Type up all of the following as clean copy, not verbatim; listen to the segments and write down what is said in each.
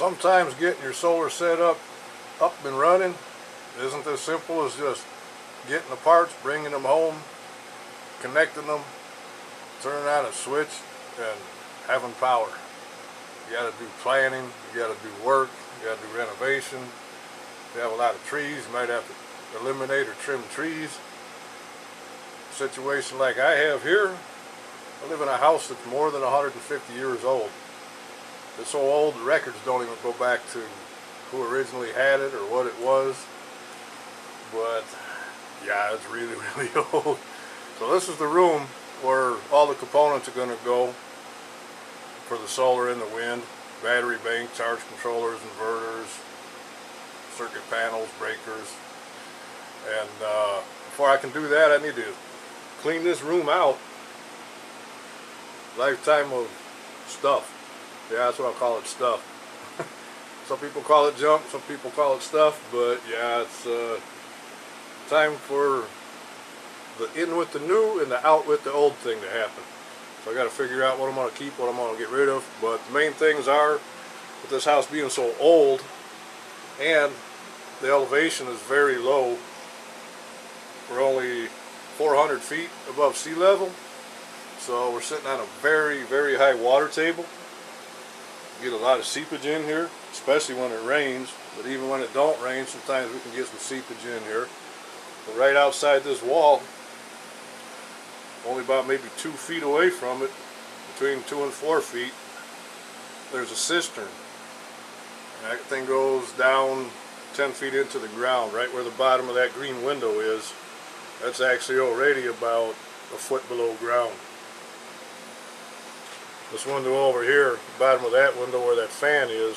Sometimes getting your solar set up and running isn't as simple as just getting the parts, bringing them home, connecting them, turning on a switch, and having power. You got to do planning, you got to do work, you got to do renovation. If you have a lot of trees, you might have to eliminate or trim trees. A situation like I have here, I live in a house that's more than 150 years old. It's so old the records don't even go back to who originally had it or what it was. But yeah, it's really, really old. So this is the room where all the components are going to go for the solar and the wind. Battery bank, charge controllers, inverters, circuit panels, breakers. And before I can do that, I need to clean this room out. Lifetime of stuff. Yeah, that's what I'll call it, stuff. Some people call it junk, some people call it stuff, but yeah, it's time for the in with the new and the out with the old thing to happen. So I got to figure out what I'm going to keep, what I'm going to get rid of. But the main things are, with this house being so old and the elevation is very low, we're only 400 feet above sea level, so we're sitting on a very, very high water table. Get a lot of seepage in here, especially when it rains, but even when it don't rain, sometimes we can get some seepage in here. But right outside this wall, only about maybe 2 feet away from it, between 2 and 4 feet, there's a cistern. And that thing goes down 10 feet into the ground, right where the bottom of that green window is. That's actually already about a foot below ground. This window over here, the bottom of that window where that fan is,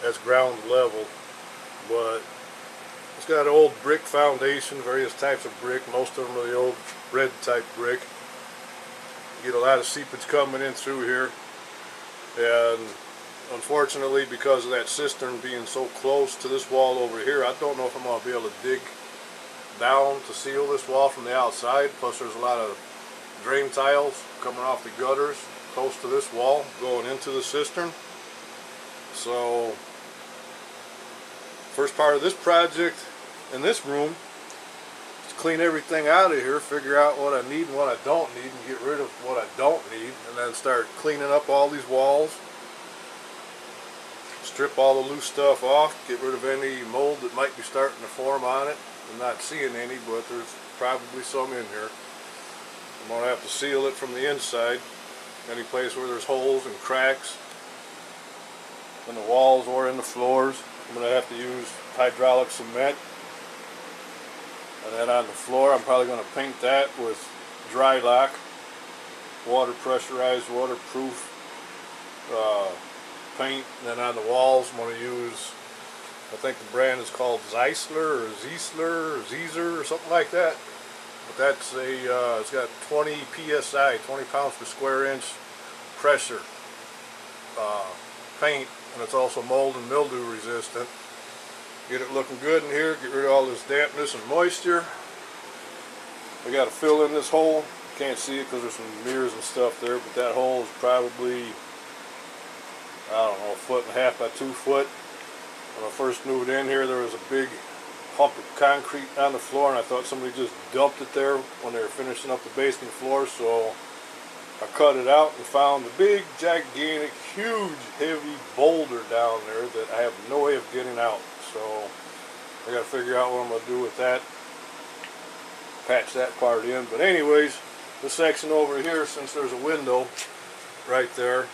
that's ground level. But it's got an old brick foundation, various types of brick. Most of them are the old red type brick. You get a lot of seepage coming in through here. And unfortunately, because of that cistern being so close to this wall over here, I don't know if I'm going to be able to dig down to seal this wall from the outside. Plus there's a lot of drain tiles coming off the gutters close to this wall going into the cistern. So first part of this project in this room is to clean everything out of here, figure out what I need and what I don't need, and get rid of what I don't need, and then start cleaning up all these walls, strip all the loose stuff off, get rid of any mold that might be starting to form on it. I'm not seeing any, but there's probably some in here. I'm going to have to seal it from the inside. Any place where there's holes and cracks in the walls or in the floors, I'm going to have to use hydraulic cement. And then on the floor, I'm probably going to paint that with dry lock, water pressurized, waterproof paint. And then on the walls, I'm going to use, I think the brand is called Zeisler or Zeisler or Zeezer or something like that. But that's a, it's got 20 psi, 20 pounds per square inch pressure paint, and it's also mold and mildew resistant. Get it looking good in here, get rid of all this dampness and moisture. I got to fill in this hole. You can't see it because there's some mirrors and stuff there, but that hole is probably, I don't know, 1.5 feet by 2 foot. When I first moved in here, there was a big hump of concrete on the floor, and I thought somebody just dumped it there when they were finishing up the basement floor, so I cut it out and found a big, gigantic, huge, heavy boulder down there that I have no way of getting out. So I got to figure out what I'm going to do with that, patch that part in. But anyways, this section over here, since there's a window right there,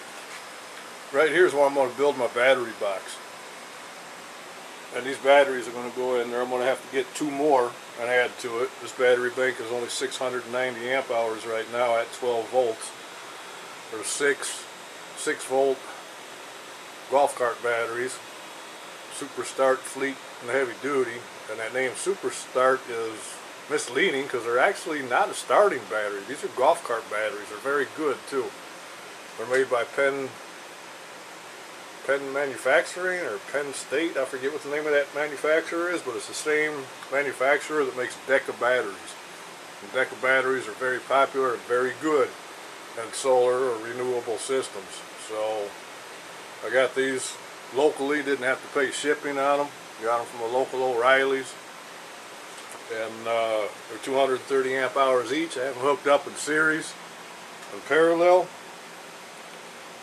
right here is where I'm going to build my battery box. And these batteries are going to go in there. I'm going to have to get 2 more and add to it. This battery bank is only 690 amp hours right now at 12 volts. There's 6 volt golf cart batteries, Super Start, Fleet, and Heavy Duty. And that name Super Start is misleading because they're actually not a starting battery. These are golf cart batteries. They're very good too. They're made by Penn Manufacturing or Penn State. I forget what the name of that manufacturer is, but it's the same manufacturer that makes Deca batteries. And Deca batteries are very popular and very good in solar or renewable systems. So I got these locally, didn't have to pay shipping on them. Got them from a local O'Reilly's, and they're 230 amp hours each. I have them hooked up in series and parallel,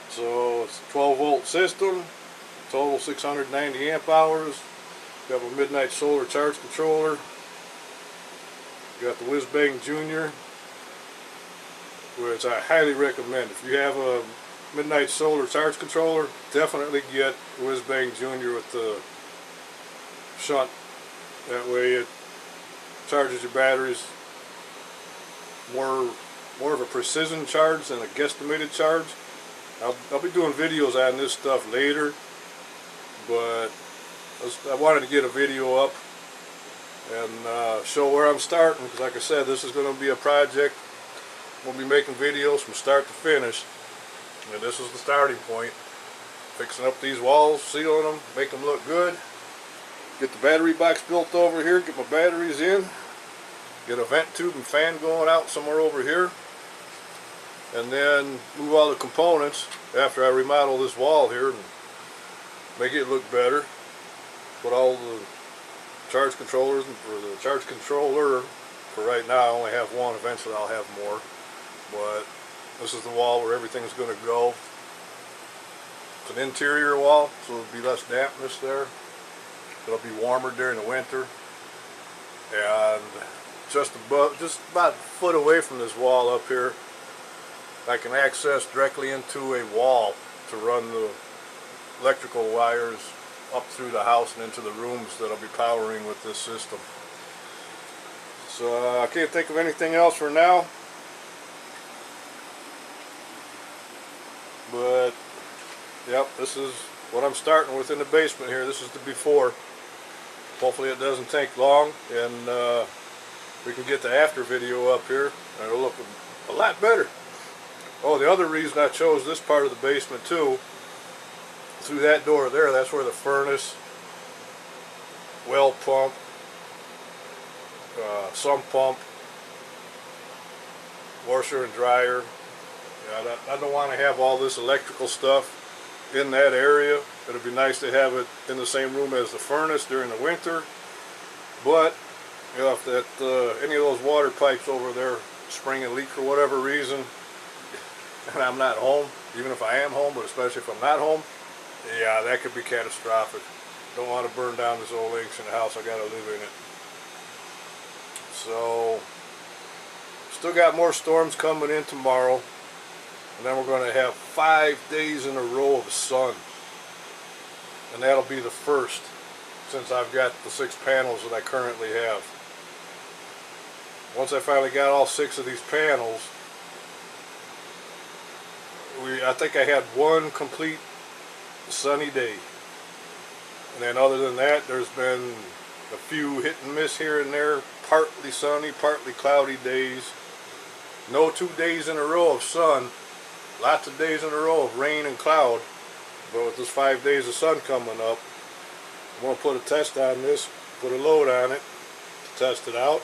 so it's a 12 volt system, total 690 amp hours. Got a Midnight Solar charge controller. Got the Whiz Bang Junior, which I highly recommend. If you have a Midnight Solar charge controller, definitely get Whiz Bang Junior with the shunt. That way it charges your batteries more of a precision charge than a guesstimated charge. I'll be doing videos on this stuff later, but I wanted to get a video up and show where I'm starting, because like I said, this is going to be a project. We'll be making videos from start to finish, and this is the starting point. Fixing up these walls, sealing them, make them look good, get the battery box built over here, get my batteries in, get a vent tube and fan going out somewhere over here, and then move all the components after I remodel this wall here and make it look better. Put all the charge controllers, for the charge controller, for right now I only have one, eventually I'll have more, but this is the wall where everything's going to go. It's an interior wall, so there'll be less dampness there. It'll be warmer during the winter, and just about a foot away from this wall up here, I can access directly into a wall to run the electrical wires up through the house and into the rooms that I'll be powering with this system. So I can't think of anything else for now, but yep, this is what I'm starting with in the basement here. This is the before. Hopefully it doesn't take long, and we can get the after video up here and it'll look a lot better. Oh, the other reason I chose this part of the basement too, through that door there, that's where the furnace, well pump, sump pump, washer and dryer. Yeah, I don't want to have all this electrical stuff in that area. It'd be nice to have it in the same room as the furnace during the winter, but you know, if that any of those water pipes over there spring a leak for whatever reason, and I'm not home, even if I am home, but especially if I'm not home, yeah, that could be catastrophic. Don't want to burn down this old ancient house. I gotta live in it. So, still got more storms coming in tomorrow, and then we're going to have 5 days in a row of sun, and that'll be the first since I've got the 6 panels that I currently have. Once I finally got all 6 of these panels, I think I had one complete sunny day, and then other than that, there's been a few hit and miss here and there, partly sunny, partly cloudy days. No 2 days in a row of sun, lots of days in a row of rain and cloud, but with this 5 days of sun coming up, I'm going to put a test on this, put a load on it to test it out,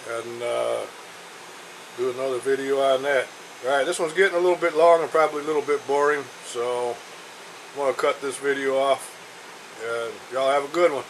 and do another video on that. Alright, this one's getting a little bit long and probably a little bit boring, so I'm going to cut this video off, and y'all have a good one.